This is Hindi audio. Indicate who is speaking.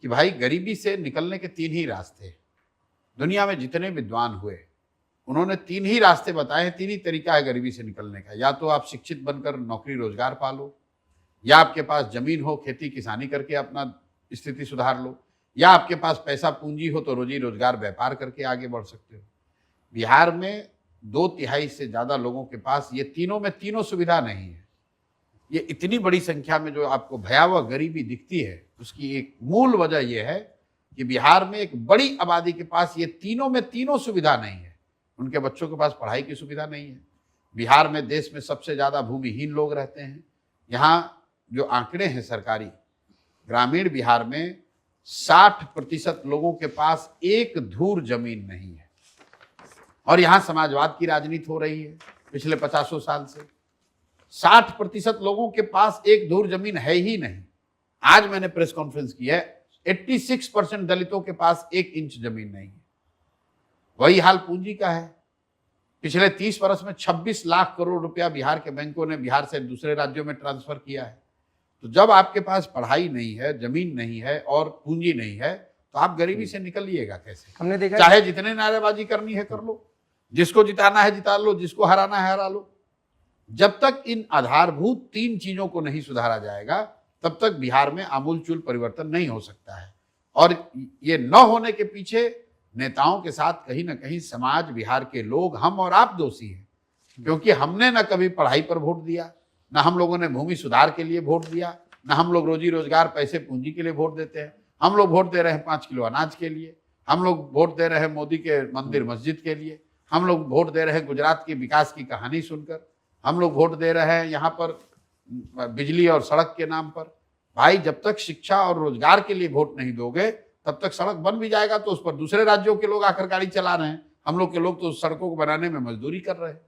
Speaker 1: कि भाई गरीबी से निकलने के तीन ही रास्ते हैं। दुनिया में जितने विद्वान हुए उन्होंने तीन ही रास्ते बताए हैं, तीन ही तरीका है गरीबी से निकलने का। या तो आप शिक्षित बनकर नौकरी रोजगार पालो, या आपके पास जमीन हो खेती किसानी करके अपना स्थिति सुधार लो, या आपके पास पैसा पूंजी हो तो रोजी रोजगार व्यापार करके आगे बढ़ सकते हो। बिहार में 2/3 से ज्यादा लोगों के पास ये तीनों में तीनों सुविधा नहीं है। ये इतनी बड़ी संख्या में जो आपको भयावह गरीबी दिखती है, उसकी एक मूल वजह यह है कि बिहार में एक बड़ी आबादी के पास ये तीनों में तीनों सुविधा नहीं है। उनके बच्चों के पास पढ़ाई की सुविधा नहीं है। बिहार में देश में सबसे ज्यादा भूमिहीन लोग रहते हैं। यहाँ जो आंकड़े हैं सरकारी, ग्रामीण बिहार में 60% लोगों के पास एक धूर जमीन नहीं है। और यहाँ समाजवाद की राजनीति हो रही है पिछले 50 साल से। 60% लोगों के पास एक धूर जमीन है ही नहीं। आज मैंने प्रेस कॉन्फ्रेंस की है, 86% दलितों के पास 1 इंच जमीन नहीं है। वही हाल पूंजी का है। पिछले 30 वर्ष में 26 लाख करोड़ रुपया बिहार के बैंकों ने बिहार से दूसरे राज्यों में ट्रांसफर किया है। तो जब आपके पास पढ़ाई नहीं है, जमीन नहीं है और पूंजी नहीं है, तो आप गरीबी से निकलिएगा कैसे?
Speaker 2: हमने देखा
Speaker 1: चाहे जितने नारेबाजी करनी है कर लो, जिसको जिताना है जिता लो, जिसको हराना है हरा लो। जब तक इन आधारभूत 3 चीजों को नहीं सुधारा जाएगा तब तक बिहार में आमूलचूल परिवर्तन नहीं हो सकता है। और ये न होने के पीछे नेताओं के साथ कहीं ना कहीं समाज, बिहार के लोग, हम और आप दोषी हैं। क्योंकि हमने न कभी पढ़ाई पर वोट दिया, न हम लोगों ने भूमि सुधार के लिए वोट दिया, न हम लोग रोजी रोजगार पैसे पूंजी के लिए वोट देते हैं। हम लोग वोट दे रहे हैं 5 किलो अनाज के लिए, हम लोग वोट दे रहे हैं मोदी के मंदिर मस्जिद के लिए, हम लोग वोट दे रहे हैं गुजरात के विकास की कहानी सुनकर, हम लोग वोट दे रहे हैं यहाँ पर बिजली और सड़क के नाम पर। भाई जब तक शिक्षा और रोजगार के लिए वोट नहीं दोगे तब तक सड़क बन भी जाएगा तो उस पर दूसरे राज्यों के लोग आकर गाड़ी चला रहे हैं। हम लोग के लोग तो उस सड़कों को बनाने में मजदूरी कर रहे हैं।